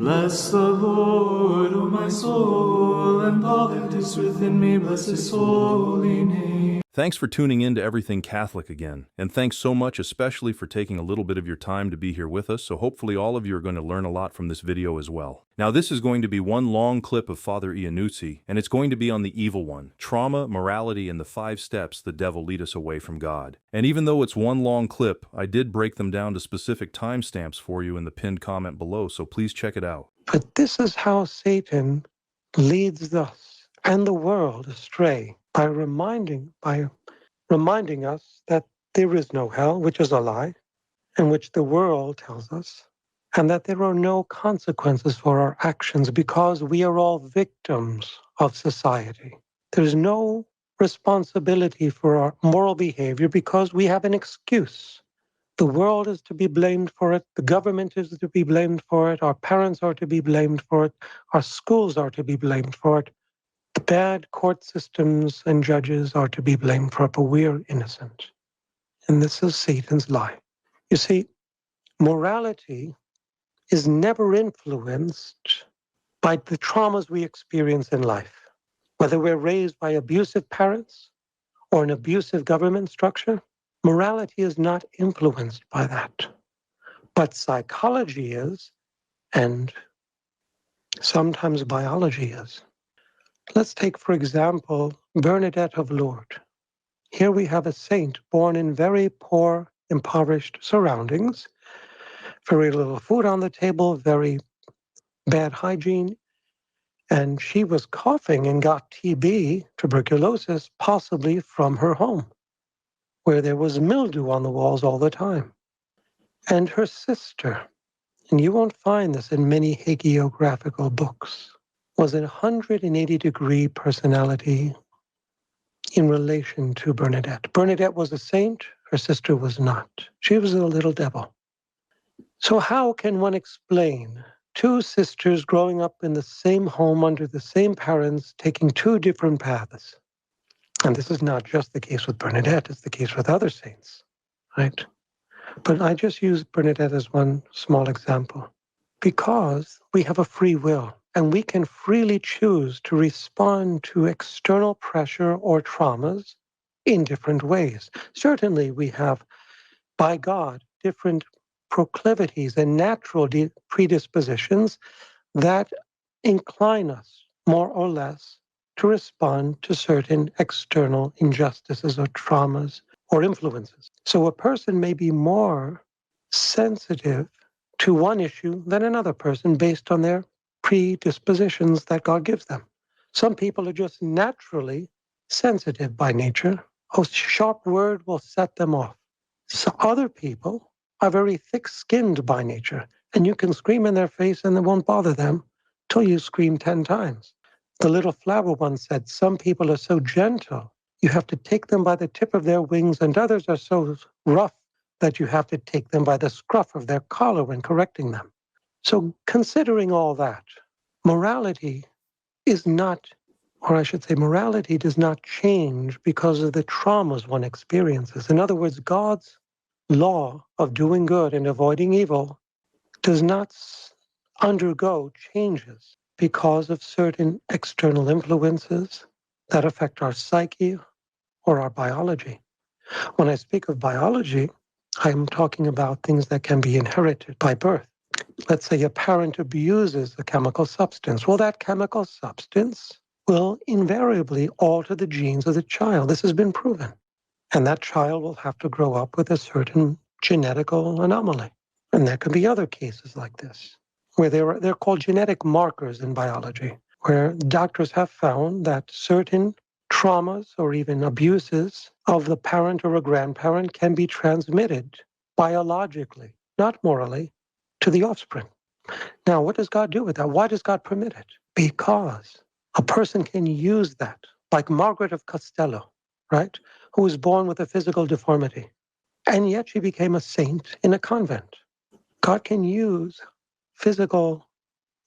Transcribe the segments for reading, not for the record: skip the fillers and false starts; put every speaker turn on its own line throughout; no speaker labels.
Bless the Lord, O my soul, and all that is within me, bless his holy name.
Thanks for tuning in to Everything Catholic again, and thanks so much especially for taking a little bit of your time to be here with us, so hopefully all of you are going to learn a lot from this video as well. Now this is going to be one long clip of Father Iannuzzi, and it's going to be on the evil one, trauma, morality, and the 5 steps the devil lead us away from God. And even though it's one long clip, I did break them down to specific timestamps for you in the pinned comment below, so please check it out.
But this is how Satan leads us and the world astray by reminding us that there is no hell, which is a lie, and which the world tells us, and that there are no consequences for our actions because we are all victims of society. There's no responsibility for our moral behavior because we have an excuse. The world is to be blamed for it. The government is to be blamed for it. Our parents are to be blamed for it. Our schools are to be blamed for it. The bad court systems and judges are to be blamed for it, but we are innocent. And this is Satan's lie. You see, morality is never influenced by the traumas we experience in life. Whether we're raised by abusive parents or an abusive government structure, morality is not influenced by that. But psychology is, and sometimes biology is. Let's take, for example, Bernadette of Lourdes. Here we have a saint born in very poor, impoverished surroundings, very little food on the table, very bad hygiene, and she was coughing and got TB, tuberculosis, possibly from her home, where there was mildew on the walls all the time. And her sister, and you won't find this in many hagiographical books, was a 180-degree personality in relation to Bernadette. Bernadette was a saint, her sister was not. She was a little devil. So how can one explain 2 sisters growing up in the same home under the same parents, taking 2 different paths? And this is not just the case with Bernadette, it's the case with other saints, right? But I just use Bernadette as one small example because we have a free will and we can freely choose to respond to external pressure or traumas in different ways. Certainly we have, by God, different proclivities and natural predispositions that incline us more or less to respond to certain external injustices or traumas or influences. So a person may be more sensitive to one issue than another person based on their predispositions that God gives them. Some people are just naturally sensitive by nature. A sharp word will set them off. So other people are very thick-skinned by nature, and you can scream in their face and it won't bother them till you scream 10 times. The little flower once said, some people are so gentle, you have to take them by the tip of their wings, and others are so rough that you have to take them by the scruff of their collar when correcting them. So considering all that, morality is not, or I should say morality does not change because of the traumas one experiences. In other words, God's law of doing good and avoiding evil does not undergo changes because of certain external influences that affect our psyche or our biology. When I speak of biology, I'm talking about things that can be inherited by birth. Let's say a parent abuses a chemical substance. Well, that chemical substance will invariably alter the genes of the child. This has been proven. And that child will have to grow up with a certain genetical anomaly. And there could be other cases like this, where they're called genetic markers in biology, where doctors have found that certain traumas or even abuses of the parent or a grandparent can be transmitted biologically, not morally, to the offspring. Now, what does God do with that? Why does God permit it? Because a person can use that, like Margaret of Castello, right, who was born with a physical deformity, and yet she became a saint in a convent. God can use physical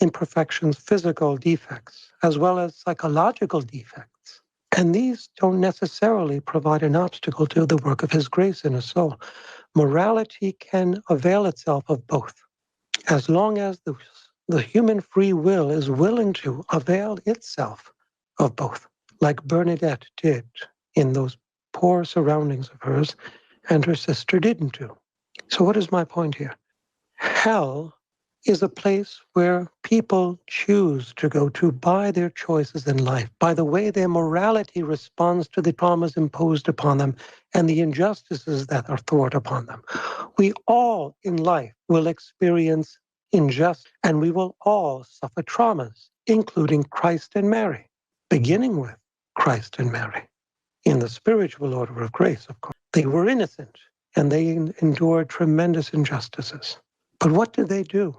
imperfections, physical defects, as well as psychological defects. And these don't necessarily provide an obstacle to the work of his grace in a soul. Morality can avail itself of both, as long as the the human free will is willing to avail itself of both, like Bernadette did in those poor surroundings of hers, and her sister didn't do. So what is my point here? Hell is a place where people choose to go to by their choices in life, by the way their morality responds to the traumas imposed upon them and the injustices that are thwarted upon them. We all in life will experience injustice, and we will all suffer traumas, including Christ and Mary, beginning with Christ and Mary. In the spiritual order of grace, of course, they were innocent and they endured tremendous injustices. But what did they do?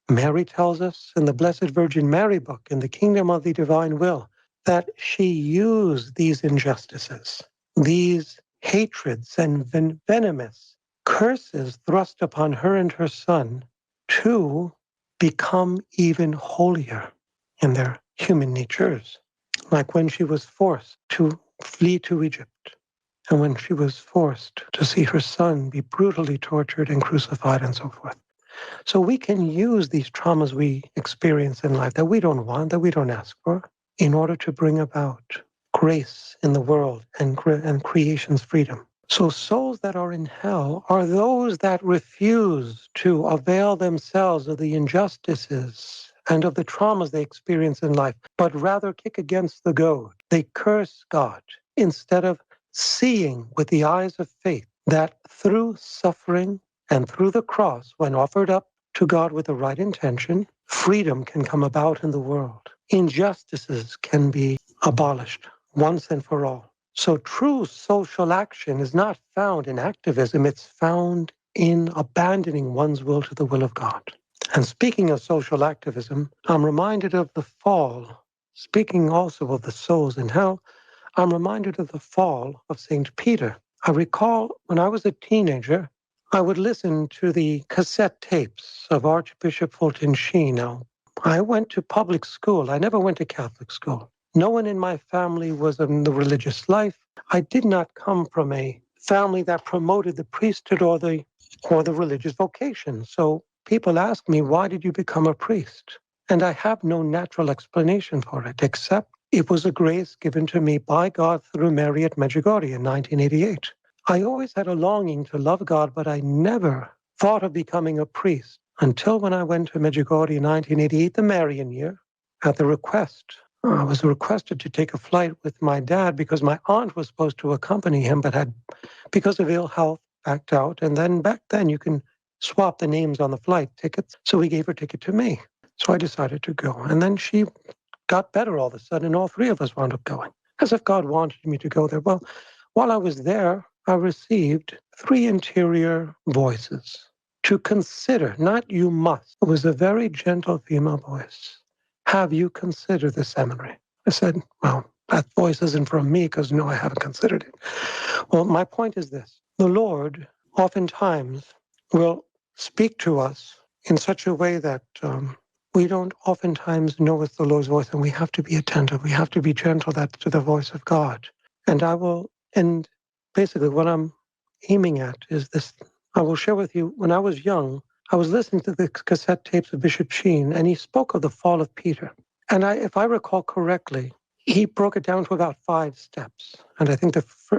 Mary tells us in the Blessed Virgin Mary book, in the Kingdom of the Divine Will, that she used these injustices, these hatreds and venomous curses thrust upon her and her son to become even holier in their human natures. Like when she was forced to flee to Egypt, and when she was forced to see her son be brutally tortured and crucified and so forth. So we can use these traumas we experience in life that we don't want, that we don't ask for, in order to bring about grace in the world and creation's freedom. So souls that are in hell are those that refuse to avail themselves of the injustices and of the traumas they experience in life, but rather kick against the goad. They curse God instead of seeing with the eyes of faith that through suffering and through the cross, when offered up to God with the right intention, freedom can come about in the world. Injustices can be abolished once and for all. So true social action is not found in activism, it's found in abandoning one's will to the will of God. And speaking of social activism, I'm reminded of the fall. Speaking also of the souls in hell, I'm reminded of the fall of St. Peter. I recall when I was a teenager, I would listen to the cassette tapes of Archbishop Fulton Sheen. Now, I went to public school. I never went to Catholic school. No one in my family was in the religious life. I did not come from a family that promoted the priesthood or the religious vocation. So people ask me, why did you become a priest? And I have no natural explanation for it, except it was a grace given to me by God through Mary at Medjugorje in 1988. I always had a longing to love God, but I never thought of becoming a priest until when I went to Medjugorje in 1988, the Marian year, at the request. I was requested to take a flight with my dad because my aunt was supposed to accompany him, but had, because of ill health, backed out. And then back then you can swap the names on the flight tickets. So he gave her ticket to me. So I decided to go. And then she got better all of a sudden, and all three of us wound up going, as if God wanted me to go there. Well, while I was there, I received three interior voices to consider, not you must. It was a very gentle female voice. Have you considered the seminary? I said, well, that voice isn't from me because no, I haven't considered it. Well, my point is this. The Lord oftentimes will speak to us in such a way that we don't oftentimes know it's the Lord's voice, and we have to be attentive. We have to be gentle. That's to the voice of God. And basically what I'm aiming at is this. I will share with you, when I was young, I was listening to the cassette tapes of Bishop Sheen, and he spoke of the fall of Peter. And if I recall correctly, he broke it down to about 5 steps. And I think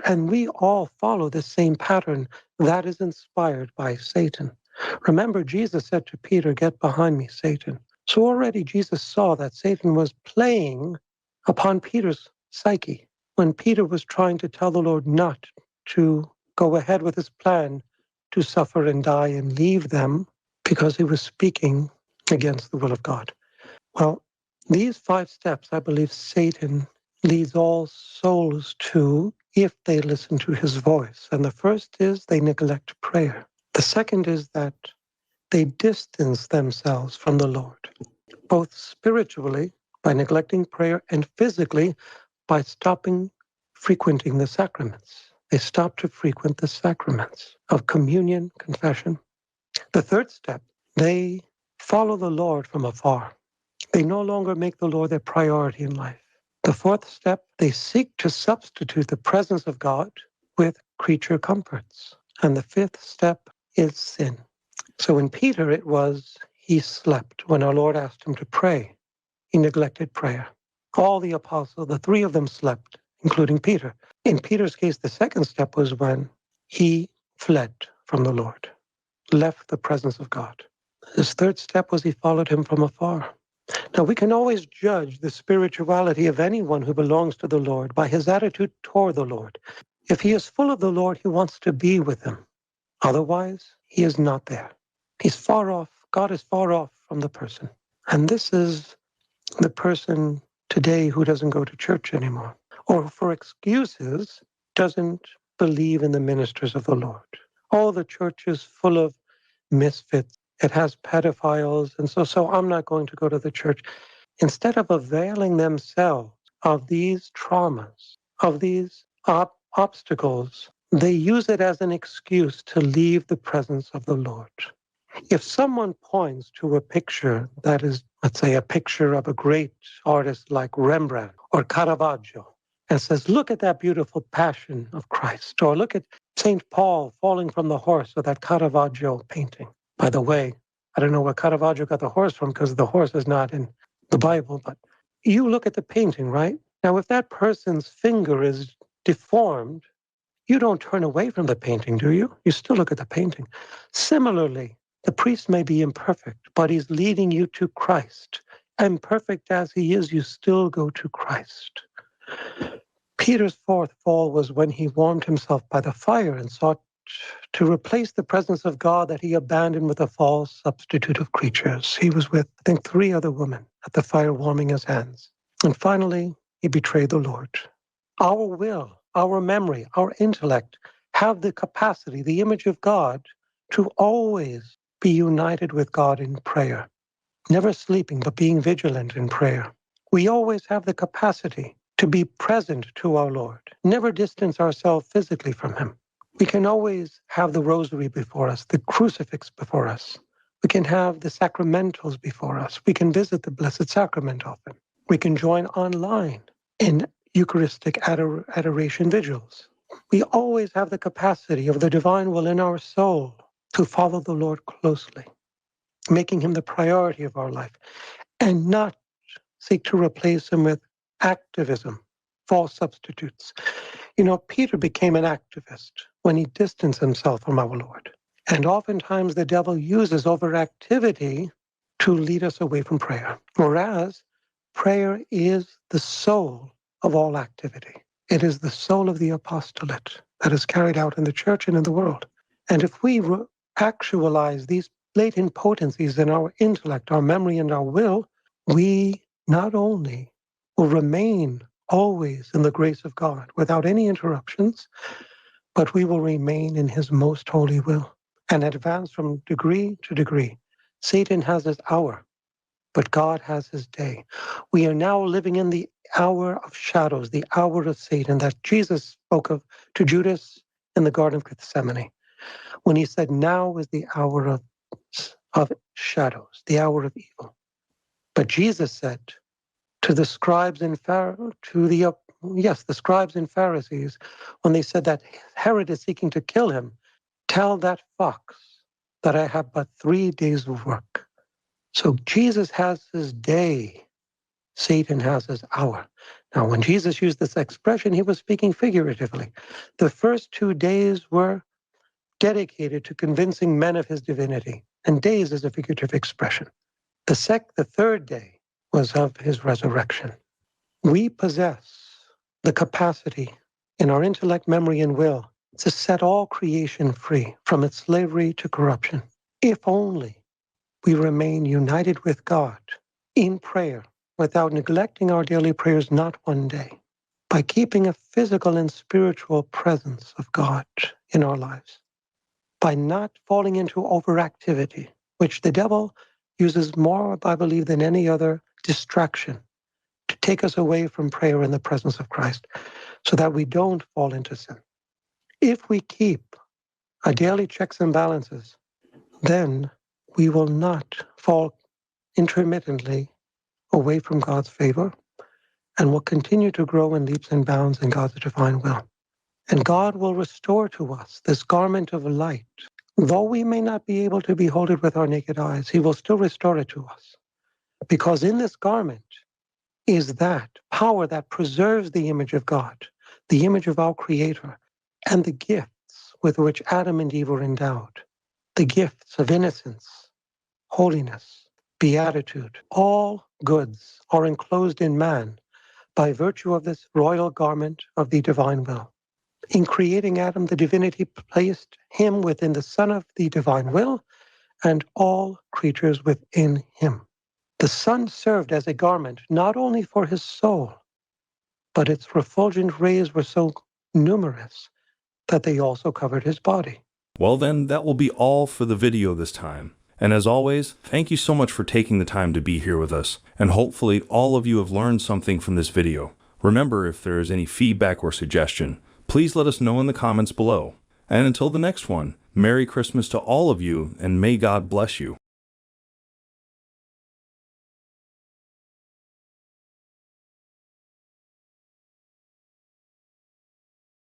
and we all follow the same pattern that is inspired by Satan. Remember, Jesus said to Peter, "Get behind me, Satan." So already Jesus saw that Satan was playing upon Peter's psyche when Peter was trying to tell the Lord not to go ahead with his plan to suffer and die and leave them because he was speaking against the will of God. Well, these 5 steps, I believe Satan leads all souls to if they listen to his voice. And the first is they neglect prayer. The second is that they distance themselves from the Lord, both spiritually by neglecting prayer and physically by stopping frequenting the sacraments. They stop to frequent the sacraments of communion, confession. The third step, they follow the Lord from afar. They no longer make the Lord their priority in life. The fourth step, they seek to substitute the presence of God with creature comforts. And the fifth step is sin. So in Peter, it was he slept. When our Lord asked him to pray, he neglected prayer. All the apostles, the three of them slept, including Peter. In Peter's case, the second step was when he fled from the Lord, left the presence of God. His third step was he followed him from afar. Now, we can always judge the spirituality of anyone who belongs to the Lord by his attitude toward the Lord. If he is full of the Lord, he wants to be with him. Otherwise, he is not there. He's far off. God is far off from the person. And this is the person today who doesn't go to church anymore, or for excuses, doesn't believe in the ministers of the Lord. Oh, the church is full of misfits. It has pedophiles, and so I'm not going to go to the church. Instead of availing themselves of these traumas, of these obstacles, they use it as an excuse to leave the presence of the Lord. If someone points to a picture that is, let's say, a picture of a great artist like Rembrandt or Caravaggio, and says, look at that beautiful passion of Christ, or look at St. Paul falling from the horse, or that Caravaggio painting. By the way, I don't know where Caravaggio got the horse from, because the horse is not in the Bible, but you look at the painting, right? Now, if that person's finger is deformed, you don't turn away from the painting, do you? You still look at the painting. Similarly, the priest may be imperfect, but he's leading you to Christ. Imperfect as he is, you still go to Christ. Peter's fourth fall was when he warmed himself by the fire and sought to replace the presence of God that he abandoned with a false substitute of creatures. He was with, I think, 3 other women at the fire warming his hands. And finally, he betrayed the Lord. Our will, our memory, our intellect have the capacity, the image of God, to always be united with God in prayer. Never sleeping, but being vigilant in prayer. We always have the capacity to be present to our Lord, never distance ourselves physically from him. We can always have the rosary before us, the crucifix before us. We can have the sacramentals before us. We can visit the Blessed Sacrament often. We can join online in Eucharistic adoration vigils. We always have the capacity of the divine will in our soul to follow the Lord closely, making him the priority of our life, and not seek to replace him with activism, false substitutes. You know, Peter became an activist when he distanced himself from our Lord. And oftentimes the devil uses overactivity to lead us away from prayer, whereas prayer is the soul of all activity. It is the soul of the apostolate that is carried out in the church and in the world. And if we actualize these latent potencies in our intellect, our memory, and our will, we not only will remain always in the grace of God without any interruptions, but we will remain in his most holy will and advance from degree to degree. Satan has his hour, but God has his day. We are now living in the hour of shadows, the hour of Satan that Jesus spoke of to Judas in the Garden of Gethsemane, when he said, now is the hour of shadows, the hour of evil. But Jesus said to the scribes and the scribes and Pharisees, when they said that Herod is seeking to kill him, tell that fox that I have but 3 days of work. So Jesus has his day. Satan has his hour. Now, when Jesus used this expression, he was speaking figuratively. The first 2 days were dedicated to convincing men of his divinity, and days is a figurative expression. The third day was of his resurrection. We possess the capacity in our intellect, memory, and will to set all creation free from its slavery to corruption, if only we remain united with God in prayer without neglecting our daily prayers, not one day, by keeping a physical and spiritual presence of God in our lives, by not falling into overactivity, which the devil uses more, I believe, than any other distraction to take us away from prayer in the presence of Christ, so that we don't fall into sin. If we keep our daily checks and balances, then we will not fall intermittently away from God's favor, and will continue to grow in leaps and bounds in God's divine will. And God will restore to us this garment of light, Though we may not be able to behold it with our naked eyes, he will still restore it to us. Because in this garment is that power that preserves the image of God, the image of our Creator, and the gifts with which Adam and Eve were endowed, the gifts of innocence, holiness, beatitude. All goods are enclosed in man by virtue of this royal garment of the divine will. In creating Adam, the divinity placed him within the Son of the divine will and all creatures within him. The Son served as a garment not only for his soul, but its refulgent rays were so numerous that they also covered his body.
Well then, that will be all for the video this time. And as always, thank you so much for taking the time to be here with us, and hopefully all of you have learned something from this video. Remember, if there is any feedback or suggestion, please let us know in the comments below. And until the next one, Merry Christmas to all of you, and may God bless you.